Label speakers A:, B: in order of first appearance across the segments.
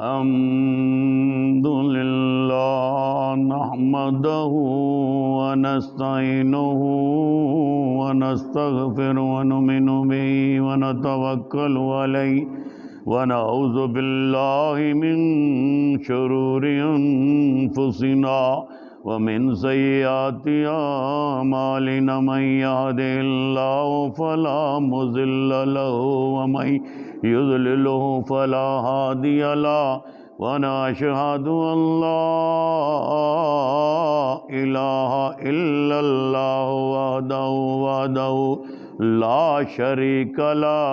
A: الحمد لله نحمده ونستعينه ونستغفره ونؤمن به ونتوكل عليه ونعوذ بالله من شرور أنفسنا ومن سيئات أعمالنا من يهده الله فلا مضل له ومن يضلله فلا هادي له ونشهد أن لا إله إلا الله وحده لا شريك له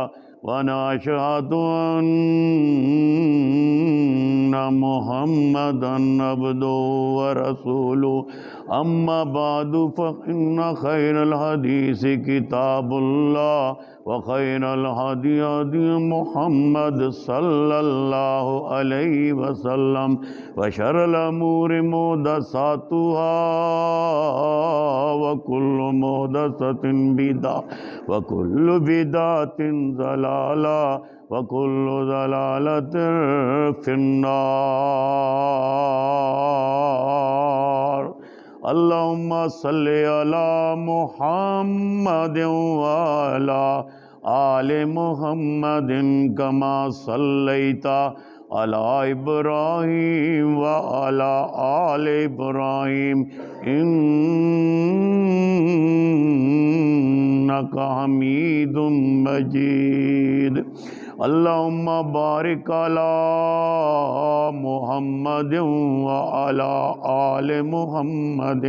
A: ونشهد أن محمدا عبده ورسوله أما بعد فإن خير الحديث كتاب الله وخير الهدي هدي محمد صلى الله عليه وسلم وشر الأمور محدثاتها وكل محدثة بدعة وكل بدعة ضلالة وكل ضلالة في النار اللهم صل على محمد وعلى آل محمد كما صليت على إبراهيم وعلى آل إبراهيم إنك حميد مجيد اللهم بارك على محمد وعلى آل محمد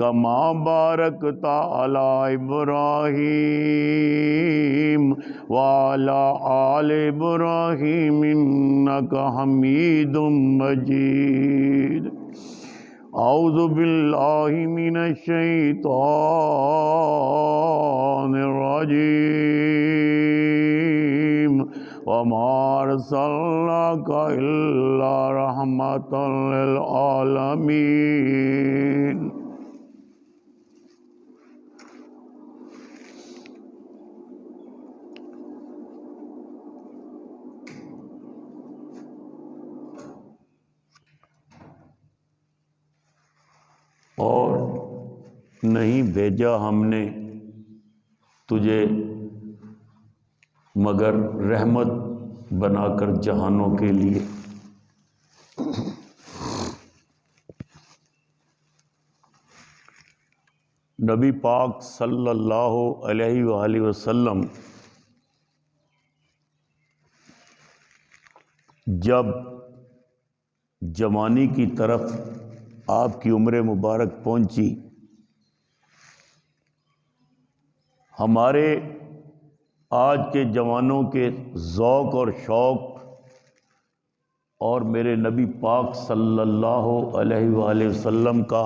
A: كما باركت على إبراهيم وعلى آل إبراهيم إنك حميد مجيد اعوذ باللہ من الشیطان الرجیم وما ارسلناک الا رحمۃ للعالمین۔ اور نہیں بھیجا ہم نے تجھے مگر رحمت بنا کر جہانوں کے لیے۔ نبی پاک صلی اللہ علیہ وآلہ وسلم جب جوانی کی طرف آپ کی عمر مبارک پہنچی، ہمارے آج کے جوانوں کے ذوق اور شوق اور میرے نبی پاک صلی اللہ علیہ وآلہ وسلم کا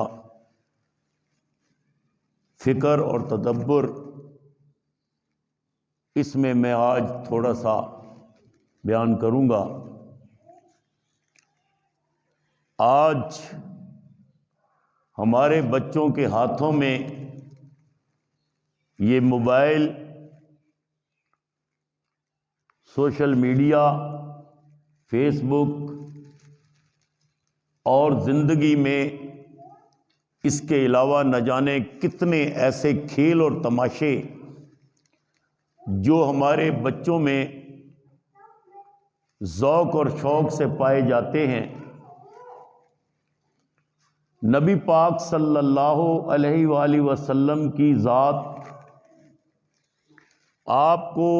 A: فکر اور تدبر، اس میں میں آج تھوڑا سا بیان کروں گا۔ آج ہمارے بچوں کے ہاتھوں میں یہ موبائل، سوشل میڈیا، فیس بک اور زندگی میں اس کے علاوہ نہ جانے کتنے ایسے کھیل اور تماشے جو ہمارے بچوں میں ذوق اور شوق سے پائے جاتے ہیں۔ نبی پاک صلی اللہ علیہ وآلہ وسلم کی ذات، آپ کو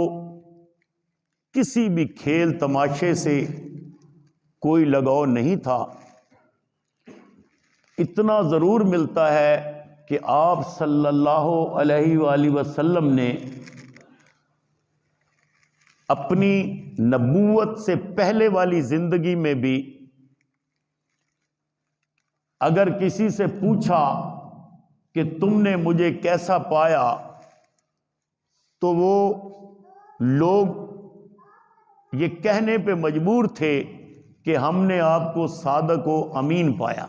A: کسی بھی کھیل تماشے سے کوئی لگاؤ نہیں تھا۔ اتنا ضرور ملتا ہے کہ آپ صلی اللہ علیہ وآلہ وسلم نے اپنی نبوت سے پہلے والی زندگی میں بھی اگر کسی سے پوچھا کہ تم نے مجھے کیسا پایا، تو وہ لوگ یہ کہنے پہ مجبور تھے کہ ہم نے آپ کو صادق و امین پایا۔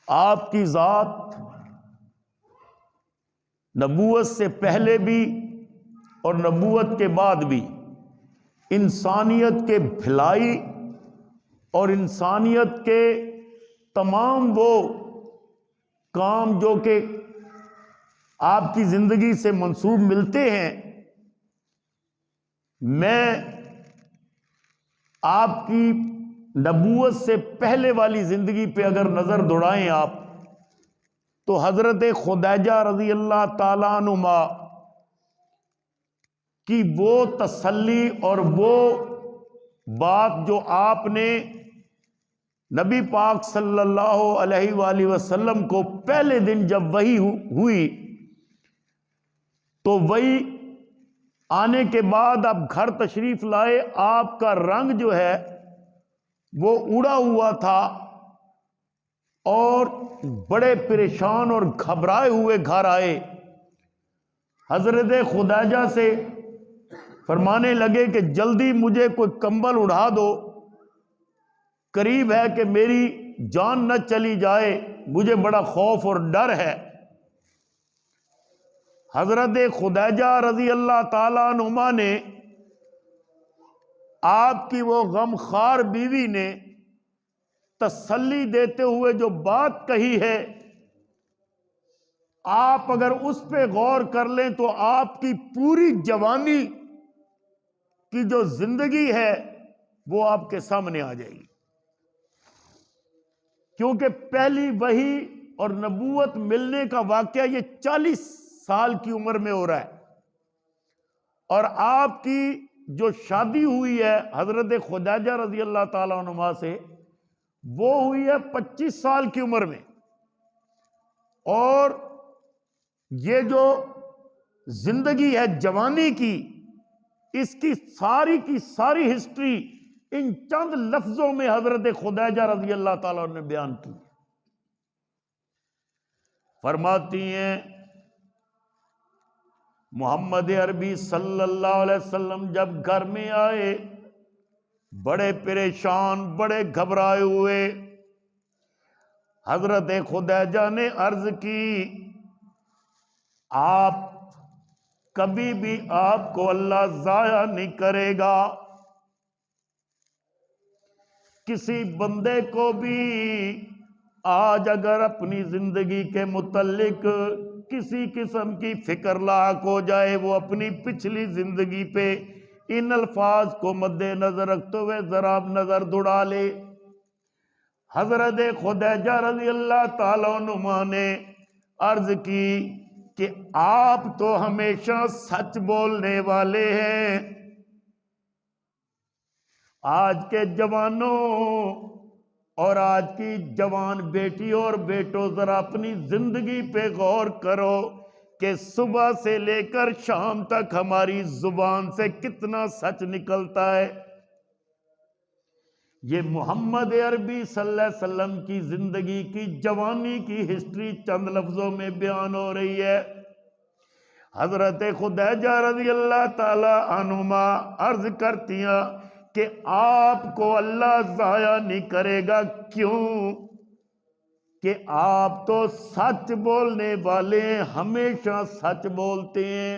A: آپ کی ذات نبوت سے پہلے بھی اور نبوت کے بعد بھی انسانیت کے بھلائی اور انسانیت کے تمام وہ کام جو کہ آپ کی زندگی سے منسوب ملتے ہیں، میں آپ کی نبوت سے پہلے والی زندگی پہ اگر نظر دوڑائیں آپ، تو حضرت خدیجہ رضی اللہ تعالیٰ عنہما کی وہ تسلی اور وہ بات جو آپ نے نبی پاک صلی اللہ علیہ وآلہ وسلم کو پہلے دن جب وحی ہوئی، تو وہی آنے کے بعد آپ گھر تشریف لائے، آپ کا رنگ جو ہے وہ اڑا ہوا تھا اور بڑے پریشان اور گھبرائے ہوئے گھر آئے، حضرت خدیجہ سے فرمانے لگے کہ جلدی مجھے کوئی کمبل اڑا دو، قریب ہے کہ میری جان نہ چلی جائے، مجھے بڑا خوف اور ڈر ہے۔ حضرت خدیجہ رضی اللہ تعالیٰ عنہما نے، آپ کی وہ غمخوار بیوی نے تسلی دیتے ہوئے جو بات کہی ہے، آپ اگر اس پہ غور کر لیں تو آپ کی پوری جوانی کی جو زندگی ہے وہ آپ کے سامنے آ جائے گی، کیونکہ پہلی وحی اور نبوت ملنے کا واقعہ یہ 40 سال کی عمر میں ہو رہا ہے، اور آپ کی جو شادی ہوئی ہے حضرت خدیجہ رضی اللہ تعالیٰ عنہما سے، وہ ہوئی ہے 25 سال کی عمر میں، اور یہ جو زندگی ہے جوانی کی، اس کی ساری ہسٹری ان چند لفظوں میں حضرت خدیجہ رضی اللہ تعالیٰ عنہ نے بیان کی۔ فرماتی ہیں محمد عربی صلی اللہ علیہ وسلم جب گھر میں آئے، بڑے پریشان، بڑے گھبرائے ہوئے، حضرت خدیجہ نے عرض کی، آپ کبھی بھی آپ کو اللہ ضائع نہیں کرے گا، کسی بندے کو بھی آج اگر اپنی زندگی کے متعلق کسی قسم کی فکر لاحق ہو جائے، وہ اپنی پچھلی زندگی پہ ان الفاظ کو مد نظر رکھتے ہوئے ذرا نظر دوڑا لے۔ حضرت خدیجہ رضی اللہ تعالیٰ عنہ نے عرض کی کہ آپ تو ہمیشہ سچ بولنے والے ہیں، آج کے جوانوں اور آج کی جوان بیٹی اور بیٹوں، ذرا اپنی زندگی پہ غور کرو کہ صبح سے لے کر شام تک ہماری زبان سے کتنا سچ نکلتا ہے۔ یہ محمد عربی صلی اللہ علیہ وسلم کی زندگی کی جوانی کی ہسٹری چند لفظوں میں بیان ہو رہی ہے۔ حضرت خدیجہ رضی اللہ تعالی عنہما عرض کرتی ہیں کہ آپ کو اللہ ضائع نہیں کرے گا، کیوں کہ آپ تو سچ بولنے والے ہیں، ہمیشہ سچ بولتے ہیں،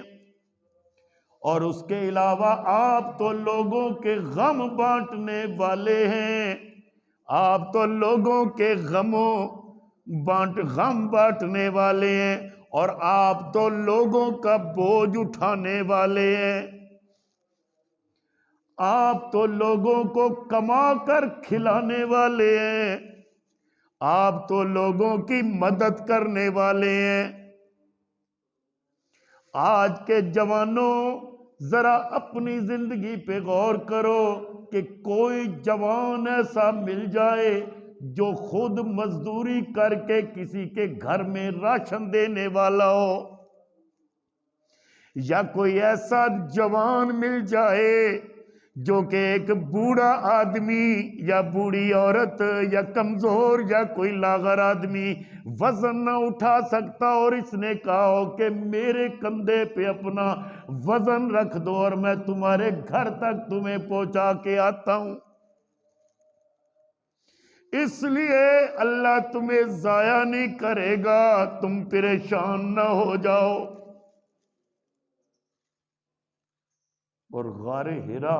A: اور اس کے علاوہ آپ تو لوگوں کے غم بانٹنے والے ہیں، آپ تو لوگوں کے غم بانٹنے والے ہیں، اور آپ تو لوگوں کا بوجھ اٹھانے والے ہیں، آپ تو لوگوں کو کما کر کھلانے والے ہیں، آپ تو لوگوں کی مدد کرنے والے ہیں۔ آج کے جوانوں ذرا اپنی زندگی پہ غور کرو کہ کوئی جوان ایسا مل جائے جو خود مزدوری کر کے کسی کے گھر میں راشن دینے والا ہو، یا کوئی ایسا جوان مل جائے جو کہ ایک بوڑھا آدمی یا بوڑھی عورت یا کمزور یا کوئی لاغر آدمی وزن نہ اٹھا سکتا، اور اس نے کہا ہو کہ میرے کندھے پہ اپنا وزن رکھ دو اور میں تمہارے گھر تک تمہیں پہنچا کے آتا ہوں، اس لیے اللہ تمہیں ضائع نہیں کرے گا، تم پریشان نہ ہو جاؤ۔ اور غار حرا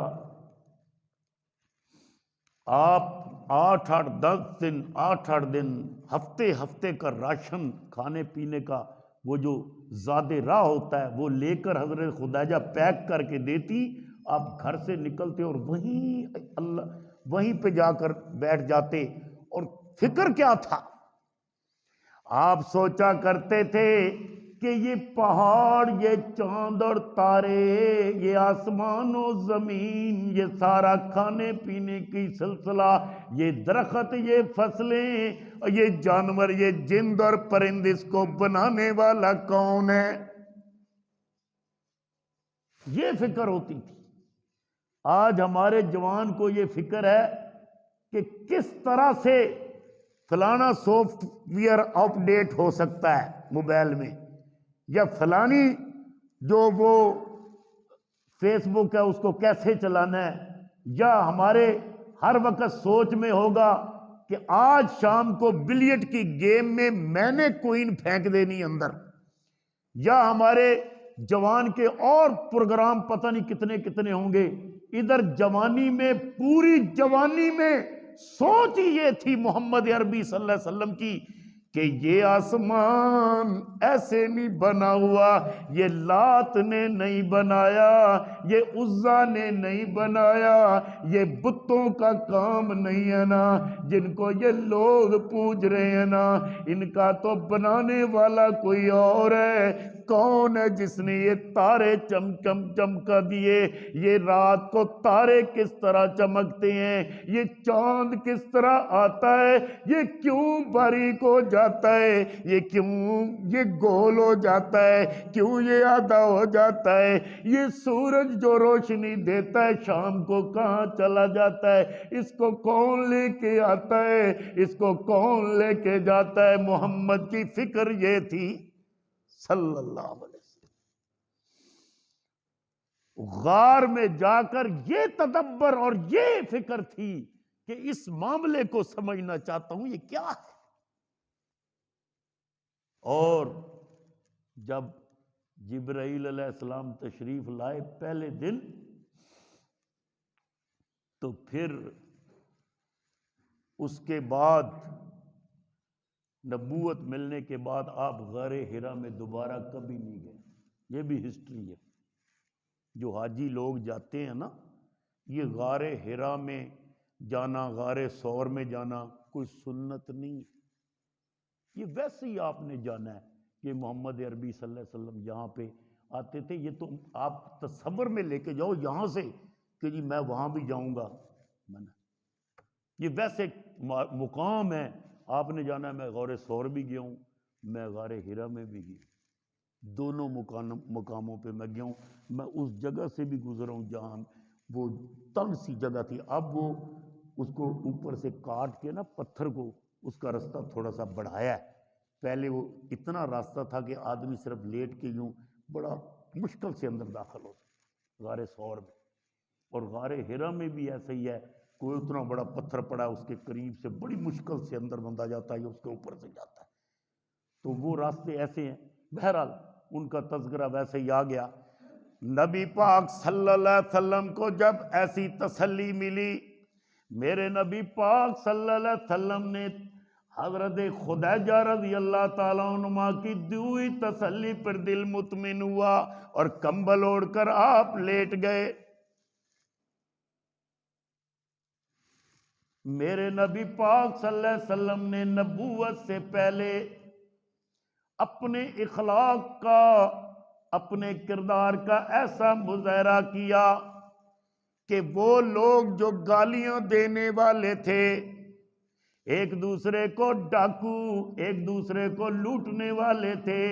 A: آپ 8-8 دن ہفتے کا راشن کھانے پینے کا وہ جو زاد راہ ہوتا ہے وہ لے کر حضرت خدیجہ پیک کر کے دیتی، آپ گھر سے نکلتے اور وہیں پہ جا کر بیٹھ جاتے۔ اور فکر کیا تھا؟ آپ سوچا کرتے تھے کہ یہ پہاڑ، یہ چاند اور تارے، یہ آسمان و زمین، یہ سارا کھانے پینے کی سلسلہ، یہ درخت، یہ فصلیں، یہ جانور، یہ جند اور پرند، اس کو بنانے والا کون ہے؟ یہ فکر ہوتی تھی۔ آج ہمارے جوان کو یہ فکر ہے کہ کس طرح سے فلانا سافٹ ویئر اپ ڈیٹ ہو سکتا ہے موبائل میں، یا فلانی جو وہ فیس بک ہے اس کو کیسے چلانا ہے، یا ہمارے ہر وقت سوچ میں ہوگا کہ آج شام کو بلیٹ کی گیم میں نے کوئن پھینک دینی اندر، یا ہمارے جوان کے اور پروگرام پتہ نہیں کتنے کتنے ہوں گے۔ ادھر جوانی میں، پوری جوانی میں سوچ ہی یہ تھی محمد عربی صلی اللہ علیہ وسلم کی کہ یہ آسمان ایسے نہیں بنا ہوا، یہ لات نے نہیں بنایا، یہ عزا نے نہیں بنایا، یہ بتوں کا کام نہیں ہے نا جن کو یہ لوگ پوج رہے ہیں نا، ان کا تو بنانے والا کوئی اور ہے۔ کون ہے جس نے یہ تارے چمکا دیے؟ یہ رات کو تارے کس طرح چمکتے ہیں، یہ چاند کس طرح آتا ہے، یہ کیوں باریک ہو جاتا ہے، یہ کیوں یہ گول ہو جاتا ہے، کیوں یہ آدھا ہو جاتا ہے، یہ سورج جو روشنی دیتا ہے شام کو کہاں چلا جاتا ہے، اس کو کون لے کے آتا ہے، اس کو کون لے کے جاتا ہے؟ محمد کی فکر یہ تھی صلی اللہ علیہ وسلم۔ غار میں جا کر یہ تدبر اور یہ فکر تھی کہ اس معاملے کو سمجھنا چاہتا ہوں، یہ کیا ہے۔ اور جب جبرائیل علیہ السلام تشریف لائے پہلے دن، تو پھر اس کے بعد نبوت ملنے کے بعد آپ غار حرا میں دوبارہ کبھی نہیں گئے۔ یہ بھی ہسٹری ہے۔ جو حاجی لوگ جاتے ہیں نا، یہ غار حرا میں جانا، غار ثور میں جانا کوئی سنت نہیں، یہ ویسے ہی آپ نے جانا ہے کہ محمد عربی صلی اللہ علیہ وسلم یہاں پہ آتے تھے۔ یہ تو آپ تصور میں لے کے جاؤ یہاں سے کہ جی میں وہاں بھی جاؤں گا، یہ ویسے مقام ہے، آپ نے جانا ہے۔ میں غار ثور بھی گیا ہوں، میں غار حرا میں بھی گیا، دونوں مقاموں پہ میں گیا ہوں۔ میں اس جگہ سے بھی گزرا ہوں جہاں وہ تنگ سی جگہ تھی، اب وہ اس کو اوپر سے کاٹ کے نا پتھر کو اس کا راستہ تھوڑا سا بڑھایا ہے۔ پہلے وہ اتنا راستہ تھا کہ آدمی صرف لیٹ کے یوں بڑا مشکل سے اندر داخل ہوتا غار ثور میں۔ اور غار حرا میں بھی ایسا ہی ہے، کوئی اتنا بڑا پتھر پڑا ہے اس کے قریب سے بڑی مشکل سے اندر بندہ جاتا ہے یا اس کے اوپر سے جاتا ہے۔ تو وہ راستے ایسے ہیں۔ بہرحال ان کا تذکرہ ویسے ہی آ گیا۔ نبی پاک صلی اللہ علیہ وسلم کو جب ایسی تسلی ملی، میرے نبی پاک صلی اللہ علیہ وسلم نے حضرت خدیجہ رضی اللہ تعالیٰ عنہ کی دی ہوئی تسلی پر دل مطمئن ہوا اور کمبل اوڑھ کر آپ لیٹ گئے۔ میرے نبی پاک صلی اللہ علیہ وسلم نے نبوت سے پہلے اپنے اخلاق کا، اپنے کردار کا ایسا مظاہرہ کیا کہ وہ لوگ جو گالیاں دینے والے تھے، ایک دوسرے کو ڈاکو، ایک دوسرے کو لوٹنے والے تھے،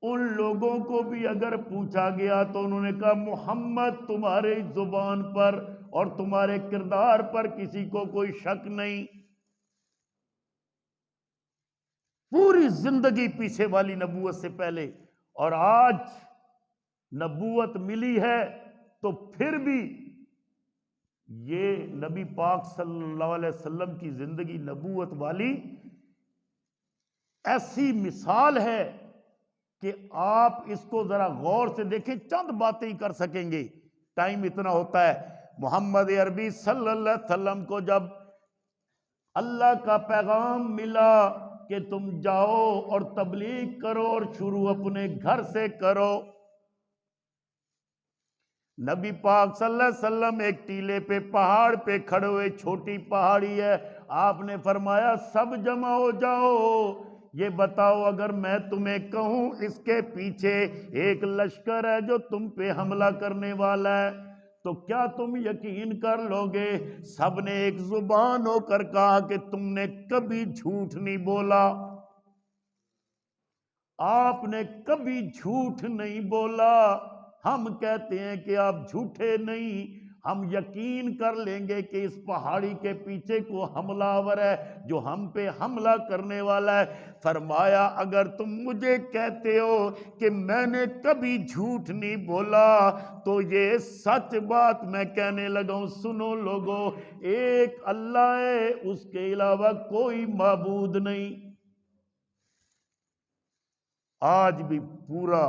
A: ان لوگوں کو بھی اگر پوچھا گیا تو انہوں نے کہا محمد تمہارے زبان پر اور تمہارے کردار پر کسی کو کوئی شک نہیں۔ پوری زندگی پیچھے والی نبوت سے پہلے، اور آج نبوت ملی ہے تو پھر بھی یہ نبی پاک صلی اللہ علیہ وسلم کی زندگی نبوت والی ایسی مثال ہے کہ آپ اس کو ذرا غور سے دیکھیں۔ چند باتیں ہی کر سکیں گے، ٹائم اتنا ہوتا ہے۔ محمد عربی صلی اللہ علیہ وسلم کو جب اللہ کا پیغام ملا کہ تم جاؤ اور تبلیغ کرو اور شروع اپنے گھر سے کرو، نبی پاک صلی اللہ علیہ وسلم ایک ٹیلے پہ پہاڑ پہ کھڑے ہوئے، چھوٹی پہاڑی ہے، آپ نے فرمایا سب جمع ہو جاؤ، یہ بتاؤ اگر میں تمہیں کہوں اس کے پیچھے ایک لشکر ہے جو تم پہ حملہ کرنے والا ہے تو کیا تم یقین کر لو گے؟ سب نے ایک زبان ہو کر کہا کہ تم نے کبھی جھوٹ نہیں بولا، آپ نے کبھی جھوٹ نہیں بولا، ہم کہتے ہیں کہ آپ جھوٹے نہیں، ہم یقین کر لیں گے کہ اس پہاڑی کے پیچھے کو حملہ آور ہے جو ہم پہ حملہ کرنے والا ہے۔ فرمایا اگر تم مجھے کہتے ہو کہ میں نے کبھی جھوٹ نہیں بولا تو یہ سچ بات میں کہنے لگا ہوں، سنو لوگو، ایک اللہ ہے، اس کے علاوہ کوئی معبود نہیں۔ آج بھی پورا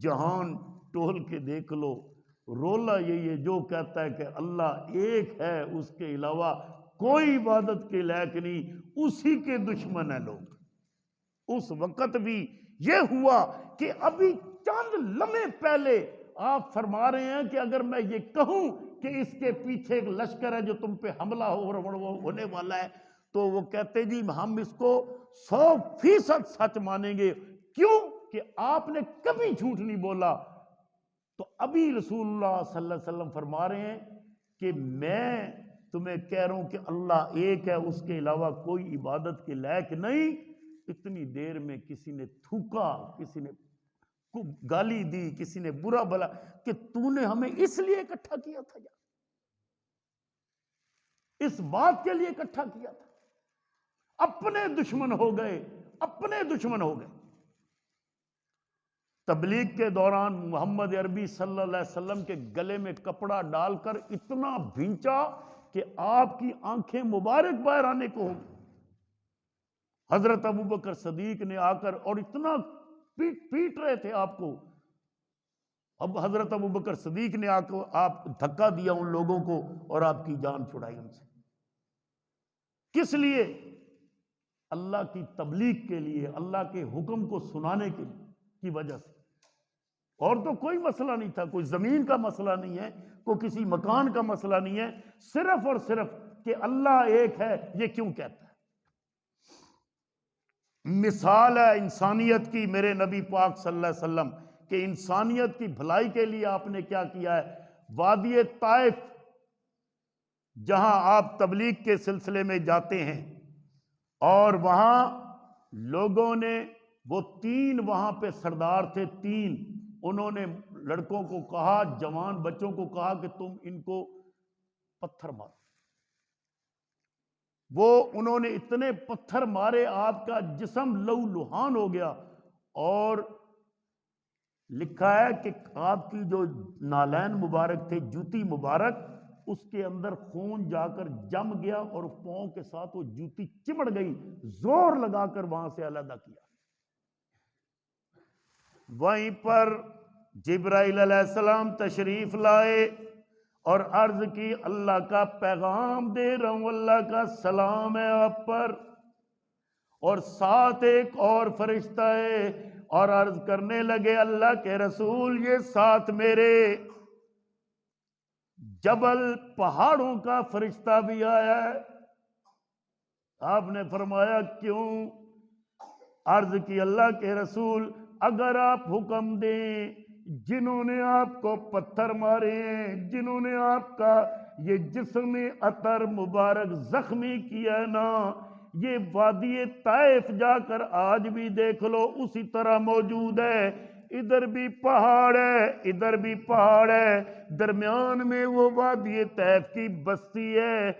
A: جہان ٹول کے دیکھ لو، رولا یہی ہے، جو کہتا ہے کہ اللہ ایک ہے اس کے علاوہ کوئی عبادت کے لائق نہیں، اسی کے دشمن ہیں لوگ۔ اس وقت بھی یہ ہوا کہ ابھی چند لمحے پہلے آپ فرما رہے ہیں کہ اگر میں یہ کہوں کہ اس کے پیچھے ایک لشکر ہے جو تم پہ حملہ ہونے والا ہے تو وہ کہتے جی ہم اس کو 100% سچ مانیں گے، کیوں کہ آپ نے کبھی جھوٹ نہیں بولا۔ تو ابھی رسول اللہ صلی اللہ علیہ وسلم فرما رہے ہیں کہ میں تمہیں کہہ رہا ہوں کہ اللہ ایک ہے، اس کے علاوہ کوئی عبادت کے لائق نہیں۔ اتنی دیر میں کسی نے تھوکا، کسی نے گالی دی، کسی نے برا بھلا کہ تو نے ہمیں اس لیے اکٹھا کیا تھا، یار اس بات کے لیے اکٹھا کیا تھا۔ اپنے دشمن ہو گئے، اپنے دشمن ہو گئے۔ تبلیغ کے دوران محمد عربی صلی اللہ علیہ وسلم کے گلے میں کپڑا ڈال کر اتنا بھینچا کہ آپ کی آنکھیں مبارک باہر آنے کو ہوں۔ حضرت ابوبکر صدیق نے آ کر اور اتنا پیٹ رہے تھے آپ کو، اب حضرت ابوبکر صدیق نے آ کر آپ دھکا دیا ان لوگوں کو اور آپ کی جان چھڑائی ان سے۔ کس لیے؟ اللہ کی تبلیغ کے لیے، اللہ کے حکم کو سنانے کی وجہ سے۔ اور تو کوئی مسئلہ نہیں تھا، کوئی زمین کا مسئلہ نہیں ہے، کوئی کسی مکان کا مسئلہ نہیں ہے، صرف اور صرف کہ اللہ ایک ہے، یہ کیوں کہتا ہے۔ مثال ہے انسانیت کی میرے نبی پاک صلی اللہ علیہ وسلم کہ انسانیت کی بھلائی کے لیے آپ نے کیا کیا ہے۔ وادی طائف جہاں آپ تبلیغ کے سلسلے میں جاتے ہیں اور وہاں لوگوں نے وہ 3 وہاں پہ سردار تھے، 3 انہوں نے لڑکوں کو کہا، جوان بچوں کو کہا کہ تم ان کو پتھر مارو۔ وہ انہوں نے اتنے پتھر مارے، آپ کا جسم لہو لہان ہو گیا، اور لکھا ہے کہ آپ کی جو نالین مبارک تھے، جوتی مبارک، اس کے اندر خون جا کر جم گیا اور پاؤں کے ساتھ وہ جوتی چمڑ گئی، زور لگا کر وہاں سے علیحدہ کیا۔ وہیں پر جبرائیل علیہ السلام تشریف لائے اور عرض کی اللہ کا پیغام دے رہا ہوں، اللہ کا سلام ہے آپ پر، اور ساتھ ایک اور فرشتہ ہے، اور عرض کرنے لگے اللہ کے رسول یہ ساتھ میرے جبل پہاڑوں کا فرشتہ بھی آیا ہے۔ آپ نے فرمایا کیوں؟ عرض کی اللہ کے رسول اگر آپ حکم دیں، جنہوں نے آپ کو پتھر مارے ہیں، جنہوں نے آپ کا یہ جسم عطر مبارک زخمی کیا ہے نا، یہ وادی طائف جا کر آج بھی دیکھ لو اسی طرح موجود ہے۔ ادھر بھی پہاڑ ہے، ادھر بھی پہاڑ ہے، درمیان میں وہ وادی طائف کی بستی ہے۔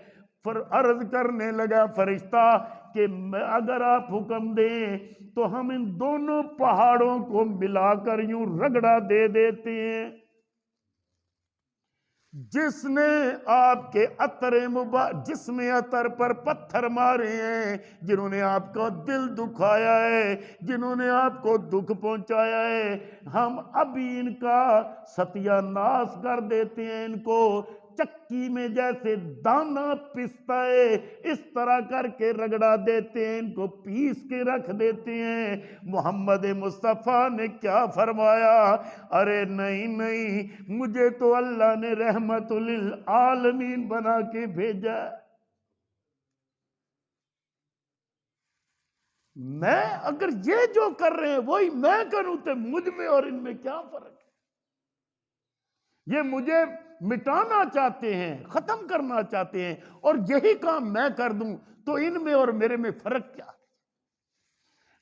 A: عرض کرنے لگا فرشتہ کہ اگر آپ حکم دیں تو ہم ان دونوں پہاڑوں کو ملا کر یوں رگڑا دے دیتے ہیں۔ جس نے آپ کے جسم عطر پر پتھر مارے ہیں، جنہوں نے آپ کا دل دکھایا ہے، جنہوں نے آپ کو دکھ پہنچایا ہے، ہم ابھی ان کا ستیہ ناش کر دیتے ہیں، ان کو چکی میں جیسے دانا پستا ہے اس طرح کر کے رگڑا دیتے ہیں، ان کو پیس کے رکھ دیتے ہیں۔ محمد مصطفیٰ نے کیا فرمایا؟ ارے نہیں نہیں، مجھے تو اللہ نے رحمت للعالمین بنا کے بھیجا، میں اگر یہ جو کر رہے ہیں وہی میں کروں تو مجھ میں اور ان میں کیا فرق ہے؟ یہ مجھے مٹانا چاہتے ہیں، ختم کرنا چاہتے ہیں، اور یہی کام میں کر دوں تو ان میں اور میرے میں فرق کیا ہے؟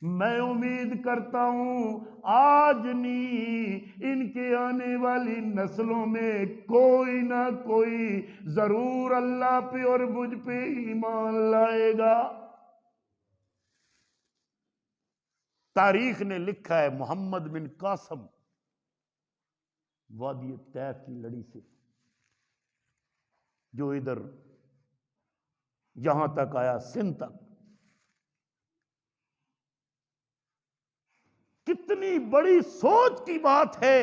A: میں امید کرتا ہوں آج نہیں، ان کے آنے والی نسلوں میں کوئی نہ کوئی ضرور اللہ پہ اور مجھ پہ ایمان لائے گا۔ تاریخ نے لکھا ہے محمد بن قاسم وادی طیف کی لڑی سے، جو ادھر یہاں تک آیا سندھ تک، کتنی بڑی سوچ کی بات ہے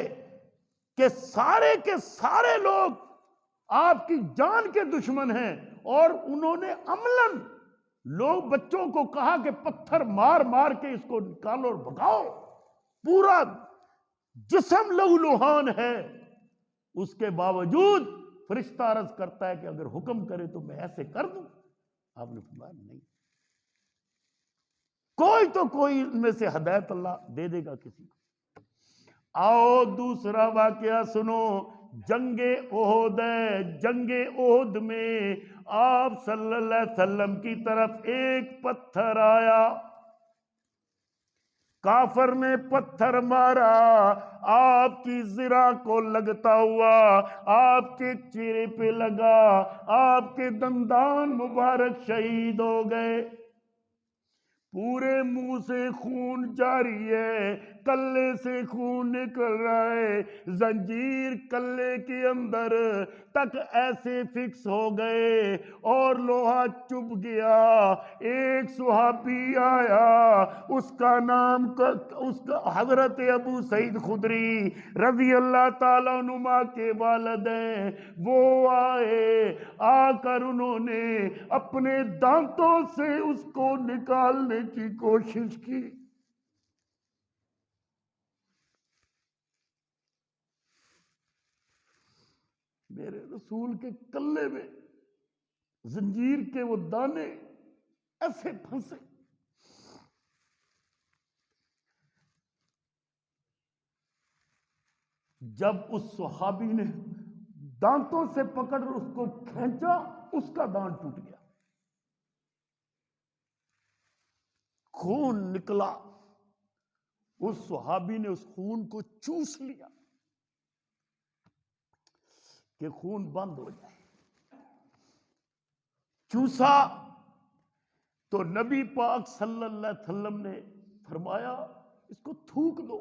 A: کہ سارے کے سارے لوگ آپ کی جان کے دشمن ہیں، اور انہوں نے عملاً لوگ بچوں کو کہا کہ پتھر مار مار کے اس کو نکالو اور بھگاؤ، پورا جسم لہو لہان ہے، اس کے باوجود فرشتہ عرض کرتا ہے کہ اگر حکم کرے تو میں ایسے کر دوں۔ آپ نے فرمایا نہیں، کوئی تو کوئی ان میں سے ہدایت اللہ دے دے گا کسی کو۔ آؤ دوسرا واقعہ سنو، جنگ احد ہے۔ جنگ احد میں آپ صلی اللہ علیہ وسلم کی طرف ایک پتھر آیا، کافر نے پتھر مارا، آپ کی ذرا کو لگتا ہوا آپ کے چہرے پہ لگا، آپ کے دندان مبارک شہید ہو گئے، پورے منہ سے خون جاری ہے، کلے سے خون نکل رہا ہے، زنجیر کلے کے اندر تک ایسے فکس ہو گئے اور لوہا چبھ گیا۔ ایک صحابی آیا، اس کا نام حضرت ابو سعید خدری رضی اللہ تعالیٰ عنہ کے والد ہیں، وہ آئے، آ کر انہوں نے اپنے دانتوں سے اس کو نکالنے کی کوشش کی۔ میرے رسول کے کلے میں زنجیر کے وہ دانے ایسے پھنسے، جب اس صحابی نے دانتوں سے پکڑ اس کو کھینچا، اس کا دانت ٹوٹ گیا، خون نکلا، اس صحابی نے اس خون کو چوس لیا کہ خون بند ہو جائے، چوسا تو نبی پاک صلی اللہ علیہ وسلم نے فرمایا اس کو تھوک دو،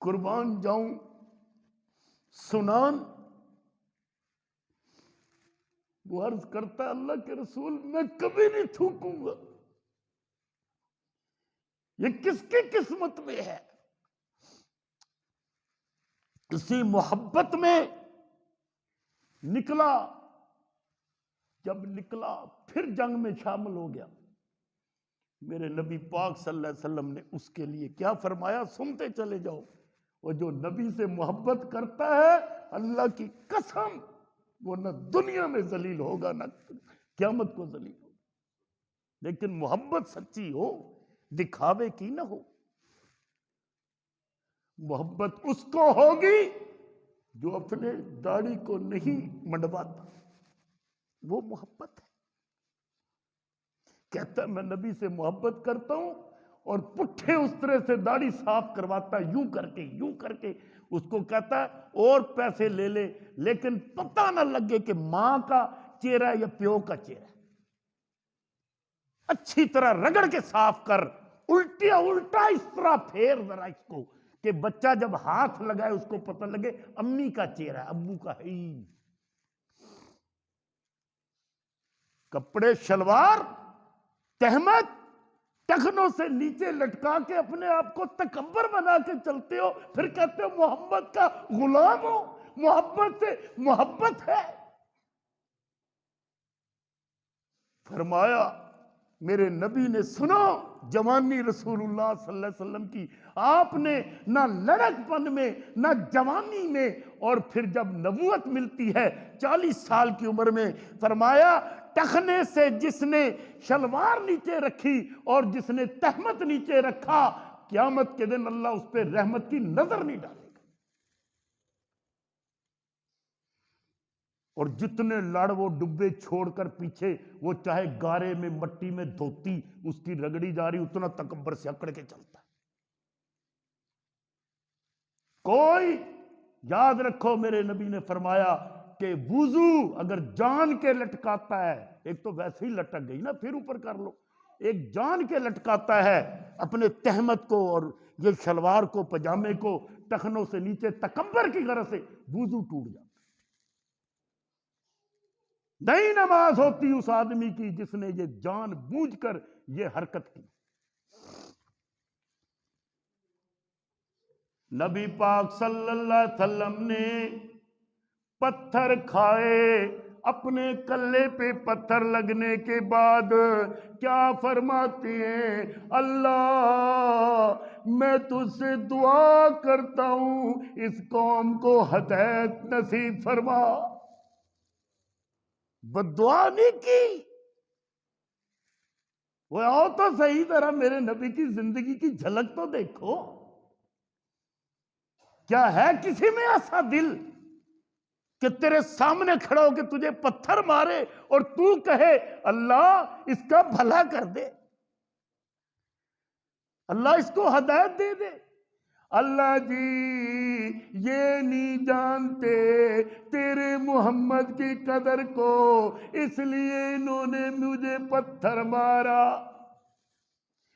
A: قربان جاؤں سنان وہ عرض کرتا ہے اللہ کے رسول میں کبھی نہیں تھوکوں گا، یہ کس کی قسمت میں ہے؟ اسی محبت میں نکلا، جب نکلا پھر جنگ میں شامل ہو گیا، میرے نبی پاک صلی اللہ علیہ وسلم نے اس کے لیے کیا فرمایا سنتے چلے جاؤ، اور جو نبی سے محبت کرتا ہے اللہ کی قسم وہ نہ دنیا میں ذلیل ہوگا نہ قیامت کو ذلیل ہوگا، لیکن محبت سچی ہو، دکھاوے کی نہ ہو۔ محبت اس کو ہوگی جو اپنے داڑھی کو نہیں منڈواتا، وہ محبت ہے۔ کہتا ہے میں نبی سے محبت کرتا ہوں اور پٹھے اس طرح سے داڑھی صاف کرواتا ہے، یوں کر کے اس کو کہتا ہے اور پیسے لے لے لیکن پتہ نہ لگے کہ ماں کا چہرہ یا پیو کا چہرہ، اچھی طرح رگڑ کے صاف کر، الٹا اس طرح پھیر ذرا اس کو کہ بچہ جب ہاتھ لگائے اس کو پتہ لگے امی کا چہرہ ابو کا ہے ہی۔ کپڑے شلوار تہمت ٹخنوں سے نیچے لٹکا کے اپنے آپ کو تکبر بنا کے چلتے ہو، پھر کہتے ہو محمد کا غلام ہو، محبت سے محبت ہے۔ فرمایا میرے نبی نے سنا جوانی رسول اللہ صلی اللہ علیہ وسلم کی، آپ نے نہ لڑک پن میں نہ جوانی میں، اور پھر جب نبوت ملتی ہے 40 سال کی عمر میں، فرمایا ٹخنے سے جس نے شلوار نیچے رکھی اور جس نے تہمت نیچے رکھا، قیامت کے دن اللہ اس پہ رحمت کی نظر نہیں ڈالے گا۔ اور جتنے لڑ وہ ڈبے چھوڑ کر پیچھے، وہ چاہے گارے میں مٹی میں دھوتی اس کی رگڑی جا رہی، اتنا تکبر سے اکڑ کے چلتا ہے۔ کوئی یاد رکھو میرے نبی نے فرمایا کہ وضو اگر جان کے لٹکاتا ہے، ایک تو ویسے ہی لٹک گئی نا، پھر اوپر کر لو، ایک جان کے لٹکاتا ہے اپنے تہمت کو اور یہ شلوار کو پجامے کو ٹخنوں سے نیچے تکبر کی غرض سے، وضو ٹوٹ جاتا۔ نئی نماز ہوتی اس آدمی کی جس نے یہ جان بوجھ کر یہ حرکت کی۔ نبی پاک صلی اللہ علیہ وسلم نے پتھر کھائے، اپنے کلے پہ پتھر لگنے کے بعد کیا فرماتے ہیں؟ اللہ میں تجھ سے دعا کرتا ہوں اس قوم کو ہدایت نصیب فرما۔ بدعا نہیں کی، وہ آؤ تو صحیح طرح میرے نبی کی زندگی کی جھلک تو دیکھو، کیا ہے کسی میں ایسا دل کہ تیرے سامنے کھڑا ہو کے تجھے پتھر مارے اور تو کہے اللہ اس کا بھلا کر دے، اللہ اس کو ہدایت دے دے؟ اللہ جی یہ نہیں جانتے تیرے محمد کی قدر کو، اس لیے انہوں نے مجھے پتھر مارا،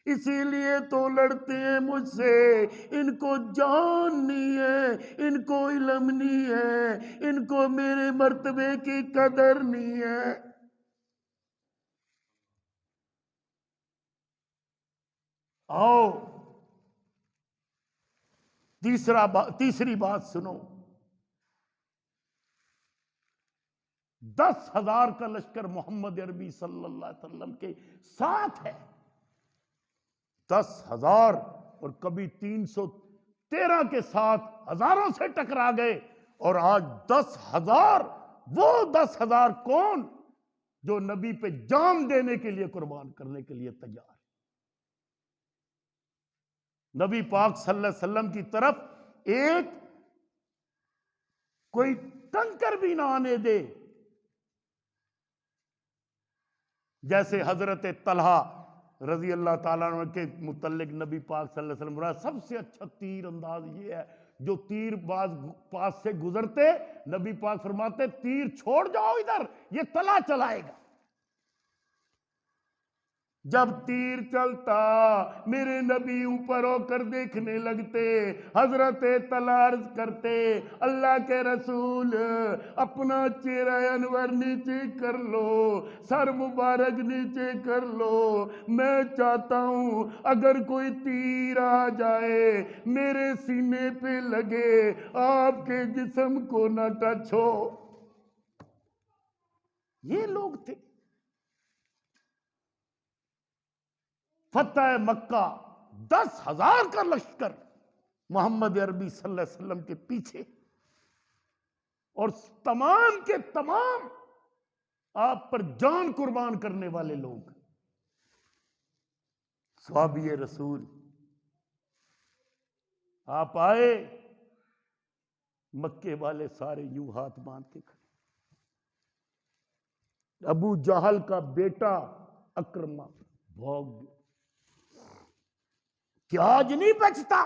A: اسی لیے تو لڑتے ہیں مجھ سے، ان کو جان نہیں ہے، ان کو علم نہیں ہے، ان کو میرے مرتبے کی قدر نہیں ہے۔ آؤ تیسری بات سنو، 10,000 کا لشکر محمد عربی صلی اللہ علیہ وسلم کے ساتھ ہے، 10,000، اور کبھی 313 کے ساتھ ہزاروں سے ٹکرا گئے، اور آج 10,000، وہ 10,000 کون؟ جو نبی پہ جان دینے کے لیے قربان کرنے کے لیے تیار ہے۔ نبی پاک صلی اللہ علیہ وسلم کی طرف ایک کوئی کنکر بھی نہ آنے دے، جیسے حضرت طلحہ رضی اللہ تعالیٰ عنہ کے متعلق نبی پاک صلی اللہ علیہ وسلم فرمایا سب سے اچھا تیر انداز یہ ہے، جو تیر پاس سے گزرتے نبی پاک فرماتے تیر چھوڑ جاؤ ادھر، یہ طلحہ چلائے گا۔ جب تیر چلتا میرے نبی اوپر ہو کر دیکھنے لگتے، حضرت طلحہ عرض کرتے اللہ کے رسول اپنا چہرہ انور نیچے کر لو، سر مبارک نیچے کر لو، میں چاہتا ہوں اگر کوئی تیر آ جائے میرے سینے پہ لگے آپ کے جسم کو نہ ٹچ ہو۔ یہ لوگ تھے۔ فتح مکہ 10,000 کا لشکر محمد عربی صلی اللہ علیہ وسلم کے پیچھے، اور تمام کے تمام آپ پر جان قربان کرنے والے لوگ، صحابی رسول۔ آپ آئے، مکے والے سارے یوں ہاتھ باندھ کے کھڑے، ابو جہل کا بیٹا اکرمہ بھاگ گیا کہ آج نہیں بچتا،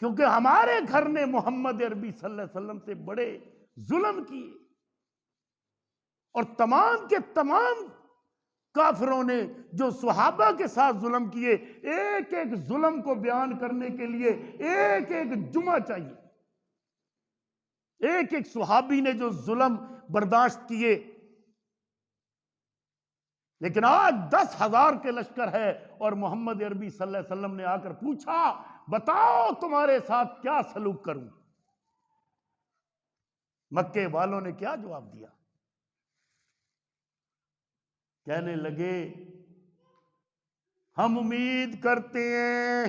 A: کیونکہ ہمارے گھر نے محمد عربی صلی اللہ علیہ وسلم سے بڑے ظلم کیے، اور تمام کے تمام کافروں نے جو صحابہ کے ساتھ ظلم کیے، ایک ایک ظلم کو بیان کرنے کے لیے ایک ایک جمعہ چاہیے، ایک ایک صحابی نے جو ظلم برداشت کیے۔ لیکن آج 10,000 کے لشکر ہے، اور محمد عربی صلی اللہ علیہ وسلم نے آ کر پوچھا بتاؤ تمہارے ساتھ کیا سلوک کروں؟ مکے والوں نے کیا جواب دیا؟ کہنے لگے ہم امید کرتے ہیں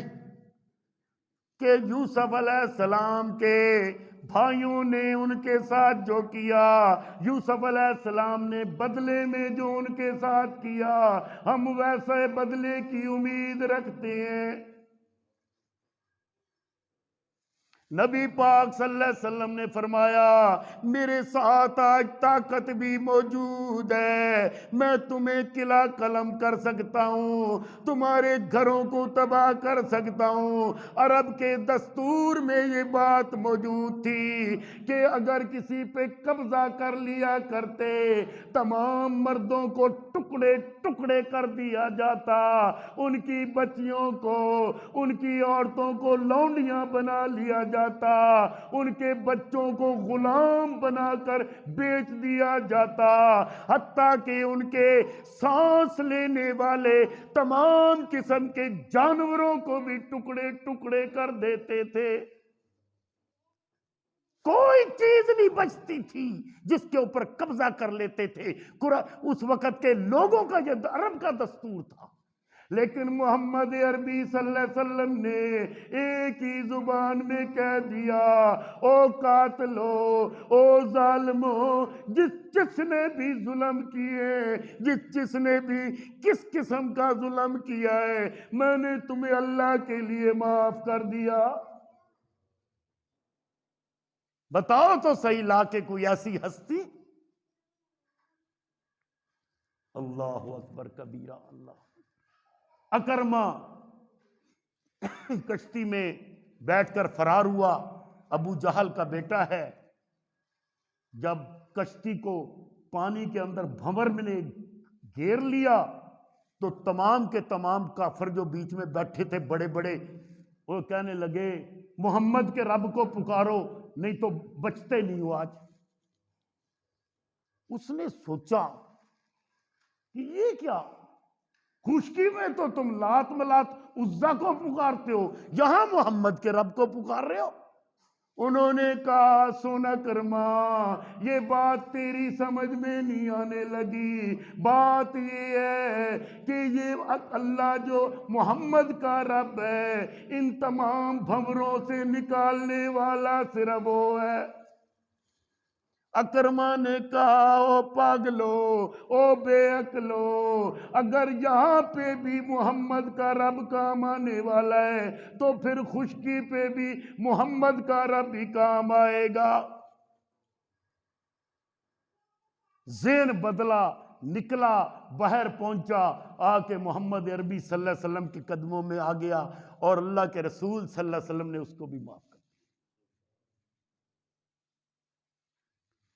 A: کہ یوسف علیہ السلام کے بھائیوں نے ان کے ساتھ جو کیا، یوسف علیہ السلام نے بدلے میں جو ان کے ساتھ کیا، ہم ویسے بدلے کی امید رکھتے ہیں۔ نبی پاک صلی اللہ علیہ وسلم نے فرمایا میرے ساتھ آج طاقت بھی موجود ہے، میں تمہیں قلعہ قلم کر سکتا ہوں، تمہارے گھروں کو تباہ کر سکتا ہوں۔ عرب کے دستور میں یہ بات موجود تھی کہ اگر کسی پہ قبضہ کر لیا کرتے، تمام مردوں کو ٹکڑے ٹکڑے کر دیا جاتا، ان کی بچیوں کو، ان کی عورتوں کو لونڈیاں بنا لیا جاتا، ان کے بچوں کو غلام بنا کر بیچ دیا جاتا، حتیٰ کہ ان کے سانس لینے والے تمام قسم کے جانوروں کو بھی ٹکڑے ٹکڑے کر دیتے تھے۔ کوئی چیز نہیں بچتی تھی جس کے اوپر قبضہ کر لیتے تھے۔ اس وقت کے لوگوں کا یہ عرب کا دستور تھا، لیکن محمد عربی صلی اللہ علیہ وسلم نے ایک ہی زبان میں کہہ دیا، او قاتلو، او ظالمو، جس نے بھی ظلم کیے، جس نے بھی کس قسم کا ظلم کیا ہے، میں نے تمہیں اللہ کے لیے معاف کر دیا۔ بتاؤ تو صحیح لا کے کوئی ایسی ہستی۔ اللہ اکبر کبیرہ۔ اللہ اکرمہ کشتی میں بیٹھ کر فرار ہوا، ابو جہل کا بیٹا ہے۔ جب کشتی کو پانی کے اندر بھنور میں نے گھیر لیا تو تمام کے تمام کافر جو بیچ میں بیٹھے تھے بڑے بڑے، وہ کہنے لگے محمد کے رب کو پکارو نہیں تو بچتے نہیں ہو آج۔ اس نے سوچا کہ یہ کیا، خشکی میں تو تم لات ملات عزا کو پکارتے ہو، یہاں محمد کے رب کو پکار رہے ہو۔ انہوں نے کہا سن اکرما، یہ بات تیری سمجھ میں نہیں آنے لگی، بات یہ ہے کہ یہ اللہ جو محمد کا رب ہے، ان تمام بھنوروں سے نکالنے والا صرف وہ ہے۔ اکرما نے کہا او پاگلو، او بے عقلو، اگر یہاں پہ بھی محمد کا رب کام آنے والا ہے تو پھر خشکی پہ بھی محمد کا رب ہی کام آئے گا۔ ذہن بدلا، نکلا، باہر پہنچا، آ کے محمد عربی صلی اللہ علیہ وسلم کے قدموں میں آ گیا اور اللہ کے رسول صلی اللہ علیہ وسلم نے اس کو بھی معاف کر دیا۔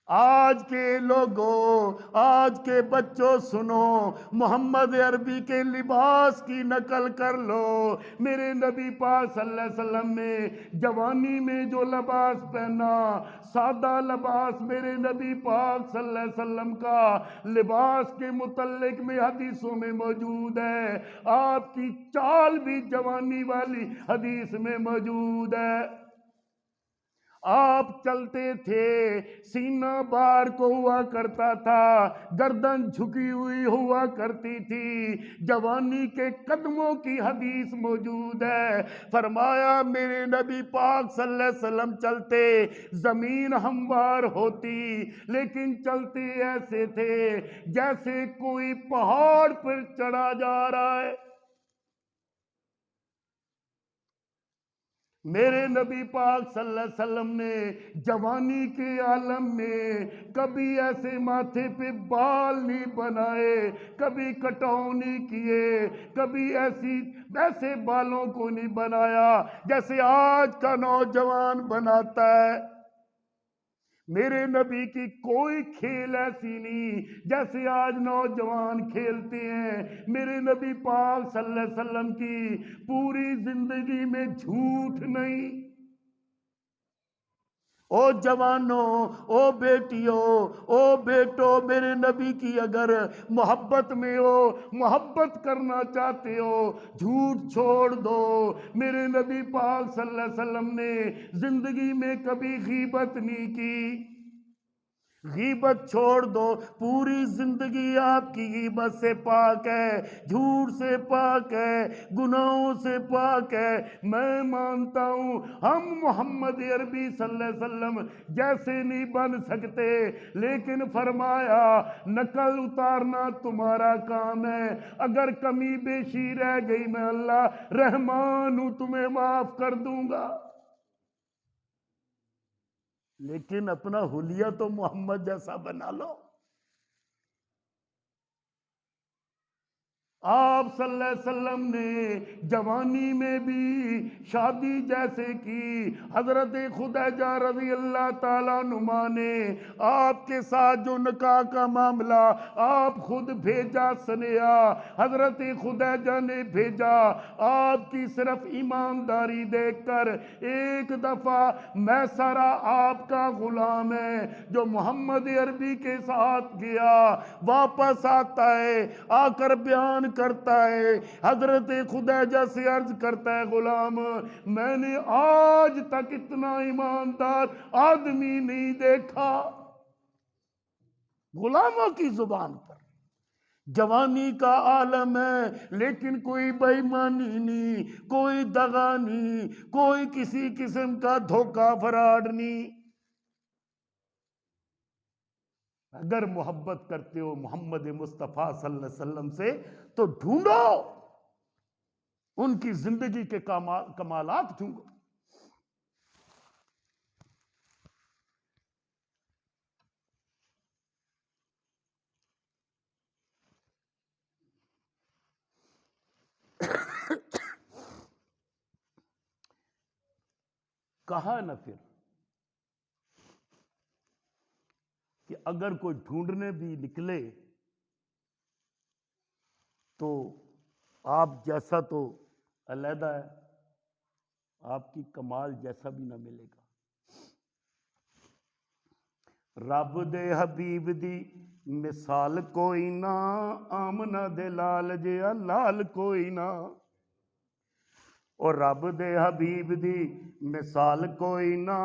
A: آج کے لوگوں، آج کے بچوں سنو، محمد عربی کے لباس کی نقل کر لو۔ میرے نبی پاک صلی اللہ علیہ وسلم نے جوانی میں جو لباس پہنا، سادہ لباس، میرے نبی پاک صلی اللہ علیہ وسلم کا لباس کے متعلق میں حدیثوں میں موجود ہے، آپ کی چال بھی جوانی والی حدیث میں موجود ہے۔ آپ چلتے تھے، سینہ بار کو ہوا کرتا تھا، گردن جھکی ہوئی ہوا کرتی تھی، جوانی کے قدموں کی حدیث موجود ہے۔ فرمایا میرے نبی پاک صلی اللہ علیہ وسلم چلتے، زمین ہموار ہوتی لیکن چلتے ایسے تھے جیسے کوئی پہاڑ پر چڑھا جا رہا ہے۔ میرے نبی پاک صلی اللہ علیہ وسلم نے جوانی کے عالم میں کبھی ایسے ماتھے پہ بال نہیں بنائے، کبھی کٹاؤ نہیں کیے، کبھی ایسے بالوں کو نہیں بنایا جیسے آج کا نوجوان بناتا ہے۔ میرے نبی کی کوئی کھیل ایسی نہیں جیسے آج نوجوان کھیلتے ہیں۔ میرے نبی پاک صلی اللہ علیہ وسلم کی پوری زندگی میں جھوٹ نہیں۔ او جوانوں، او بیٹیوں، او بیٹو، میرے نبی کی اگر محبت میں ہو، محبت کرنا چاہتے ہو، جھوٹ چھوڑ دو۔ میرے نبی پاک صلی اللہ علیہ وسلم نے زندگی میں کبھی غیبت نہیں کی۔ غیبت چھوڑ دو، پوری زندگی آپ کی غیبت سے پاک ہے، جھوٹ سے پاک ہے، گناہوں سے پاک ہے۔ میں مانتا ہوں ہم محمد عربی صلی اللہ علیہ وسلم جیسے نہیں بن سکتے، لیکن فرمایا نقل اتارنا تمہارا کام ہے، اگر کمی بیشی رہ گئی میں اللہ رحمان ہوں، تمہیں معاف کر دوں گا۔ لیکن اپنا حلیہ تو محمد جیسا بنا لو۔ آپ صلی اللہ علیہ وسلم نے جوانی میں بھی شادی جیسے کی، حضرت خدیجہ رضی اللہ تعالیٰ عنہا نے آپ کے ساتھ جو نکاح کا معاملہ آپ خود بھیجا سنیا، حضرت خدیجہ نے بھیجا، آپ کی صرف ایمانداری دیکھ کر ایک دفعہ میسرہ آپ کا غلام ہے جو محمد عربی کے ساتھ گیا، واپس آتا ہے، آ کر بیان کرتا ہے، حضرت خدیجہ سے عرض کرتا ہے غلام میں نے آج تک اتنا ایماندار آدمی نہیں دیکھا۔ غلاموں کی زبان پر جوانی کا عالم ہے، لیکن کوئی بے ایمانی نہیں، کوئی دغا نہیں، کوئی کسی قسم کا دھوکہ فراڈ نہیں۔ اگر محبت کرتے ہو محمد مصطفیٰ صلی اللہ علیہ وسلم سے تو ڈھونڈو ان کی زندگی کے کمالات ڈھونڈو۔ کہا نہ پھر کہ اگر کوئی ڈھونڈنے بھی نکلے تو آپ جیسا تو علیحدہ ہے، آپ کی کمال جیسا بھی نہ ملے گا۔ رب دے حبیب دی مثال کوئی نہ، آمنہ دے لال جیا لال کوئی نہ، اور رب دے حبیب دی مثال کوئی نہ،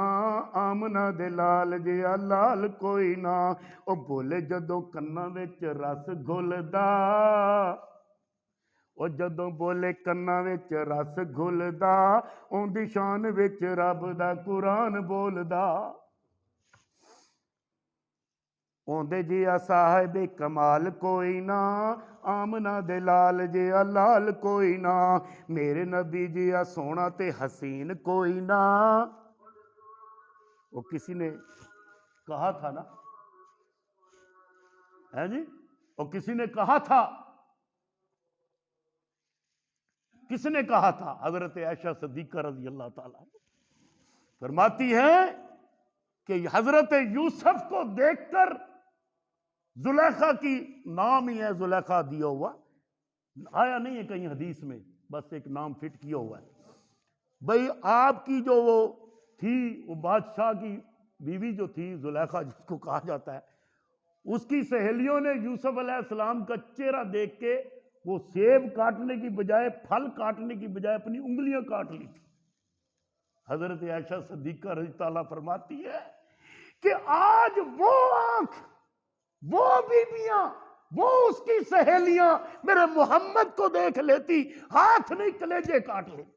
A: آمنہ دے لال جیا لال کوئی نہ، او بولے جدوں کناں وچ رس گھلدا، او جدوں بولے کناں وچ رس گھلدا، اون دی شان وچ رب دا قرآن بولدا، اوندے جیا صاحب کمال کوئی نہ، آمنہ دے لال جیا لال کوئی نہ، میرے نبی جیا سونا تے حسین کوئی نہ۔ وہ کسی نے کہا تھا نا، ہے جی، وہ کسی نے کہا تھا، کس نے کہا تھا؟ حضرت عائشہ صدیقہ رضی اللہ تعالیٰ فرماتی ہے کہ حضرت یوسف کو دیکھ کر زلیخا کی نام ہی ہے زلیخا دیا ہوا، آیا نہیں ہے کہیں حدیث میں، بس ایک نام فٹ کیا ہوا ہے۔ بھئی آپ کی جو وہ تھی، وہ بادشاہ کی بیوی جو تھی زلیخا جس کو کہا جاتا ہے، اس کی سہیلیوں نے یوسف علیہ السلام کا چہرہ دیکھ کے وہ سیب کاٹنے کی بجائے، پھل کاٹنے کی بجائے اپنی انگلیاں کاٹ لی تھی۔ حضرت عائشہ صدیقہ رضی اللہ تعالیٰ فرماتی ہے کہ آج وہ آنکھ، وہ بیویاں، وہ اس کی سہیلیاں میرے محمد کو دیکھ لیتی، ہاتھ نہیں کلیجے کاٹ لیتی۔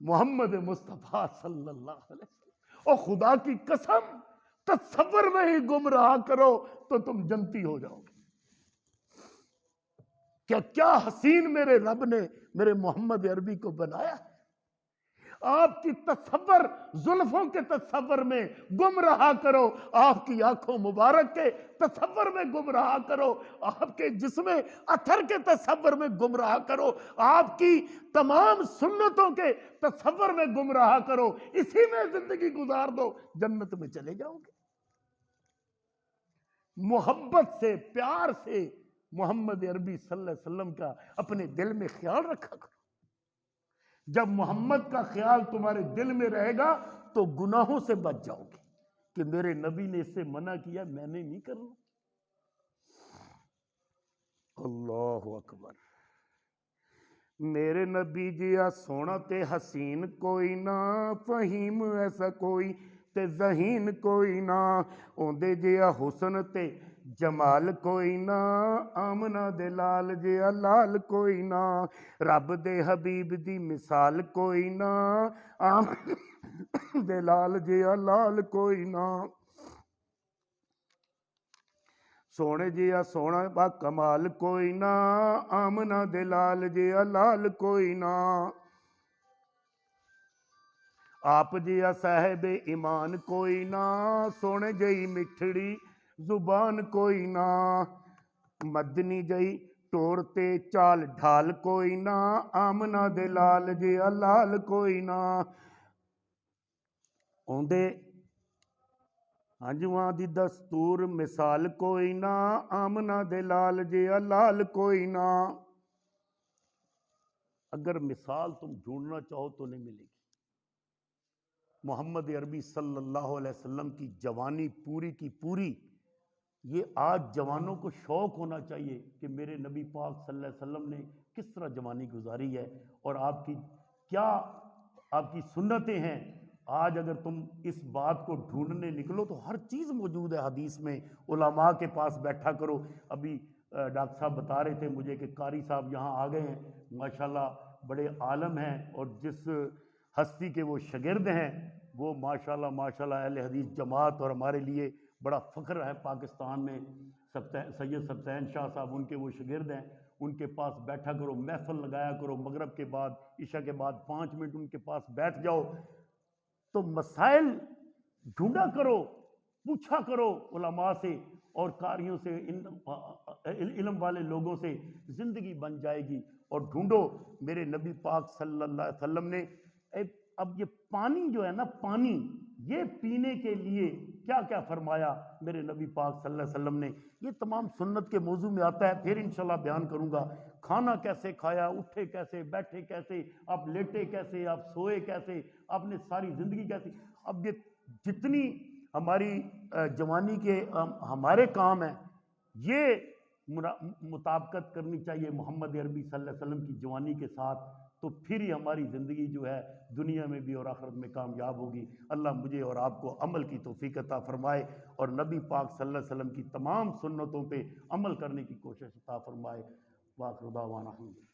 A: محمد مصطفیٰ صلی اللہ علیہ وسلم، اور خدا کی قسم تصور میں ہی گمراہ کرو تو تم جنتی ہو جاؤ گے۔ کیا حسین میرے رب نے میرے محمد عربی کو بنایا ہے۔ آپ کی تصور، زلفوں کے تصور میں گم رہا کرو، آپ کی آنکھوں مبارک کے تصور میں گم رہا کرو، آپ کے جسم اثر کے تصور میں گم رہا کرو، آپ کی تمام سنتوں کے تصور میں گم رہا کرو، اسی میں زندگی گزار دو، جنت میں چلے جاؤ گے۔ محبت سے، پیار سے محمد عربی صلی اللہ علیہ وسلم کا اپنے دل میں خیال رکھا کرو۔ جب محمد کا خیال تمہارے دل میں رہے گا تو گناہوں سے بچ جاؤ گے کہ میرے نبی نے اس سے منع کیا، میں نے نہیں کرنا۔ اللہ اکبر۔ میرے نبی جیا سونا تے حسین کوئی نہ، فہیم ایسا کوئی
B: تے ذہین کوئی نہ اوندے جیا حسن تے جمال کوئی نہ آمنہ دے لال جیا لال کوئی نہ رب دے حبیب دی مثال کوئی نہ آمنہ دے لال جیا لال کوئی نہ سونے جیا سونا با کمال کوئی نہ آمنہ دے لال جیا لال کوئی نہ آپ جیا صاحب ایمان کوئی نہ سونے جئی مٹھڑی زبان کوئی نہ مدنی جئی ٹور تے چال ڈھال کوئی نہ آمنہ دے لال جیا لال کوئی نہ اوندے ہنجواں دی دستور مثال کوئی نہ آمنہ دے لال جیا لال کوئی نہ
A: اگر مثال تم ڈھونڈنا چاہو تو نہیں ملے گی۔ محمد عربی صلی اللہ علیہ وسلم کی جوانی پوری کی پوری، یہ آج جوانوں کو شوق ہونا چاہیے کہ میرے نبی پاک صلی اللہ علیہ وسلم نے کس طرح جوانی گزاری ہے اور آپ کی کیا آپ کی سنتیں ہیں۔ آج اگر تم اس بات کو ڈھونڈنے نکلو تو ہر چیز موجود ہے حدیث میں، علماء کے پاس بیٹھا کرو۔ ابھی ڈاکٹر صاحب بتا رہے تھے مجھے کہ قاری صاحب یہاں آ گئے ہیں، ماشاءاللہ بڑے عالم ہیں، اور جس ہستی کے وہ شاگرد ہیں وہ ماشاءاللہ ماشاءاللہ اہل حدیث جماعت، اور ہمارے لیے بڑا فخر ہے پاکستان میں، سید سبطین شاہ صاحب ان کے وہ شاگرد ہیں۔ ان کے پاس بیٹھا کرو، محفل لگایا کرو، مغرب کے بعد عشاء کے بعد 5 منٹ ان کے پاس بیٹھ جاؤ تو مسائل ڈھونڈا کرو، پوچھا کرو علماء سے اور قاریوں سے، علم والے لوگوں سے، زندگی بن جائے گی۔ اور ڈھونڈو میرے نبی پاک صلی اللہ علیہ وسلم نے اب یہ پانی جو ہے نا، پانی یہ پینے کے لیے کیا کیا فرمایا میرے نبی پاک صلی اللہ علیہ وسلم نے، یہ تمام سنت کے موضوع میں آتا ہے، پھر انشاءاللہ بیان کروں گا۔ کھانا کیسے کھایا، اٹھے کیسے، بیٹھے کیسے، آپ لیٹے کیسے، آپ سوئے کیسے، آپ نے ساری زندگی کیسے۔ اب یہ جتنی ہماری جوانی کے ہمارے کام ہیں، یہ مطابقت کرنی چاہیے محمد عربی صلی اللہ علیہ وسلم کی جوانی کے ساتھ، تو پھر ہی ہماری زندگی جو ہے دنیا میں بھی اور آخرت میں کامیاب ہوگی۔ اللہ مجھے اور آپ کو عمل کی توفیق عطا فرمائے اور نبی پاک صلی اللہ علیہ وسلم کی تمام سنتوں پہ عمل کرنے کی کوشش عطا فرمائے۔ وآخر دعوانا الحمدللہ۔